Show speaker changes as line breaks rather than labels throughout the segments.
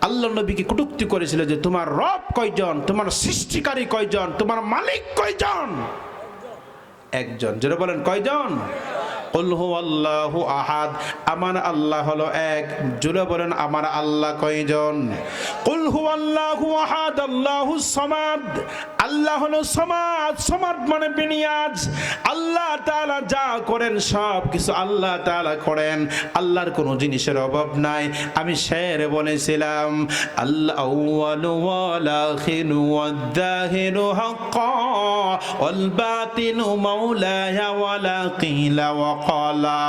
আল্লাহ নবীকে কটূক্তি করেছিল যে তোমার রব কয়জন, তোমার সৃষ্টিকারী কয়জন, তোমার মালিক কয়জন? একজন। জোরে বলেন কয়জন? কুল হুয়াল্লাহু আহাদ, আমার আল্লাহ হলো এক। জোরে বলেন আমার আল্লাহ কয়জন? কুল হুয়াল্লাহু আহাদ আল্লাহুস সামাদ, আল্লাহ হলো সামাদ। সামাদ মানে বিনিয়াজ। আল্লাহ তাআলা যা করেন সব কিছু আল্লাহ তাআলা করেন, আল্লাহর কোনো জিনিসের অভাব নাই। আমি শেরে বলেছিলাম আল্লাহ আউয়ালু ওয়াল আখিরু ওয়াদ যাহিরু হাক্কা ওয়াল বাতিনু মাওলায়া ওয়ালা কিলা ওয়া ক্বালা।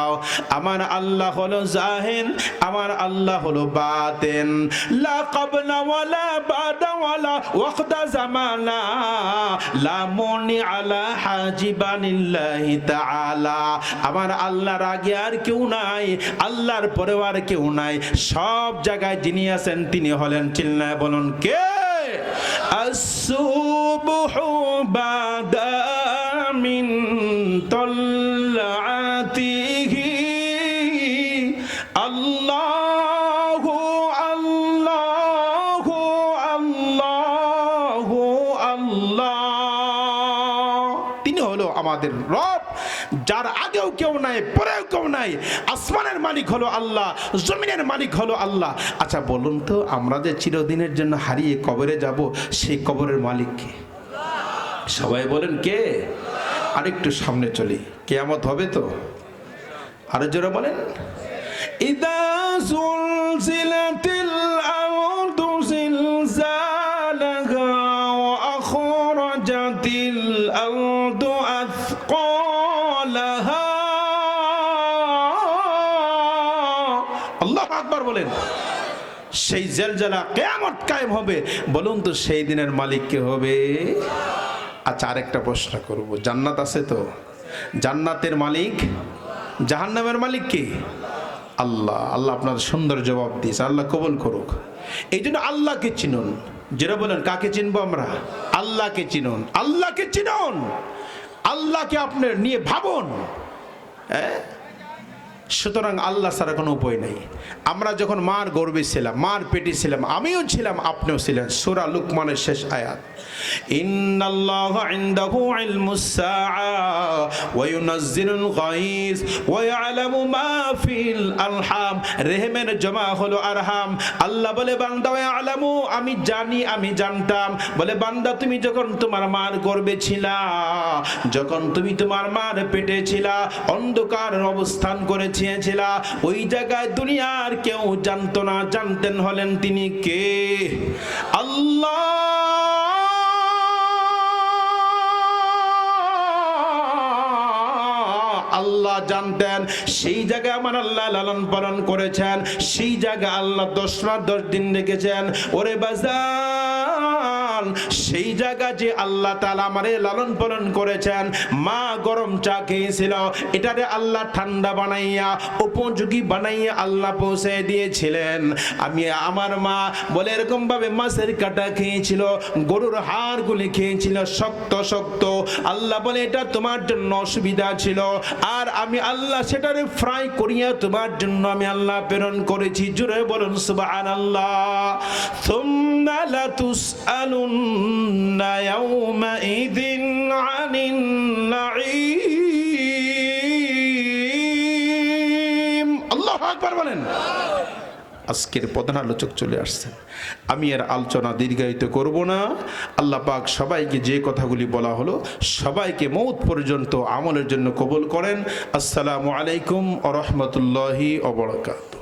আমার আল্লাহ হলো জাহির, আমার আল্লাহ হলো বাতিন, লা ক্বাবলা ওয়ালা বাদা ওয়ালা ওয়াক্তা জামানা, লা মুনি আলা হাজিবানিল্লাহি তাআলা। আমার আল্লাহর আগে আর কেউ নাই, আল্লাহর পরেও আর কেউ নাই। সব জায়গায় যিনি আছেন তিনি হলেন, চিল্লায় বলুন কে? আসসুবহু বাদা মিন তল্লাতিহি আল্লাহু আল্লাহু আল্লাহু আল্লাহ। তিনি হলো আমাদের রব, যার আগেও কেউ নাই, পরেও কেউ নাই। আসমানের মালিক হলো আল্লাহ, জমিনের মালিক হলো আল্লাহ। আচ্ছা বলুন তো, আমরা যে চিরদিনের জন্য হারিয়ে কবরে যাব, সেই কবরের মালিক কে? সবাই বলেন কে? আরেকটু সামনে চলি, কিয়ামত হবে তো? আরো জোরে বলেন। ইদা যুলজিলাতিল আরদু জিলজালাহা ওয়া আখরাজাতিল আরদু আথকালাহা। আল্লাহু আকবার বলেন। সেই জেলজালা কিয়ামত কায়েম হবে। বলুন তো সেই দিনের মালিক কে হবে? আচ্ছা আরেকটা প্রশ্ন করব, জান্নাত আছে তো? জান্নাতের মালিক? জাহান্নামের মালিক কে? আল্লাহ। আল্লাহ আপনার সুন্দর জবাব দিয়েছে, আল্লাহ কবুল করুক। এই জন্য আল্লাহকে চিনুন। যেটা বলেন কাকে চিনবো আমরা? আল্লাহকে চিনুন, আল্লাহকে চিনুন, আল্লাহকে আপনি নিয়ে ভাবুন। সুতরাং আল্লাহ ছাড়া কোনো উপায় নেই। আমরা যখন মার গর্ভে ছিলাম, মার পেটে ছিলাম, আমিও ছিলাম, আপনিও ছিলেন। সূরা লুকমানের শেষ আয়াত, ইন্নাল্লাহা ইনদাহু ইলমুস সাআ ওয়া ইউনাজ্জিলুল গায়স ওয়া ইয়ালামু মা ফিল আরহাম। রেহমের জমা হলো আরহাম। আল্লাহ বলে বান্দা ওয়া ইয়ালামু, আমি জানি, আমি জানতাম। বলে বান্দা তুমি যখন তোমার মার গর্ভে ছিলা, যখন তুমি তোমার মার পেটে ছিলা, অন্ধকার অবস্থান করে ছিলা, ওই জায়গায় দুনিয়ার কেউ জানতো না। জানতেন হলেন তিনি কে? আল্লাহ। আল্লাহ জানতেন। সেই জায়গায় আমার আল্লাহ লালন পালন করেছেন, সেই জায়গায় আল্লাহ 10 রাত 10 দিন রেখেছেন। ওরে বাজান, সেই জায়গা যে আল্লাহ তাআলা আমারে লালন পালন করেছেন, মা গরম চা খেয়েছিল, এটারে আল্লাহ ঠান্ডা বানাইয়া উপযোগী বানাইয়া আল্লাহ পৌঁছে দিয়েছিলেন। আমি আমার মা বলে এরকম ভাবে মাছের কাটা খেয়েছিল, গরুর হাড়গুলি খেয়েছিল শক্ত শক্ত। আল্লাহ বলে এটা তোমার জন্য অসুবিধা ছিল, আর আমি আল্লাহ সেটারে ফ্রাই করিয়া তোমার জন্য আমি আল্লাহ প্রেরণ করেছি। জোরে বলুন সুবহানাল্লাহ। সুম্মা লাতুসআলুন্না ইয়াওমাইযিন আনিন নাঈম। আল্লাহু আকবার বলেন। আজকের প্রধান আলোচক চলে আসছেন। আমি এর আলোচনা দীর্ঘায়িত করব না। আল্লাহ পাক সবাইকে যে কথাগুলি বলা হলো সবাইকে মৌত পর্যন্ত আমলের জন্য কবুল করেন। আসসালামু আলাইকুম ওয়া রাহমাতুল্লাহি ওয়া বারাকাতুহু।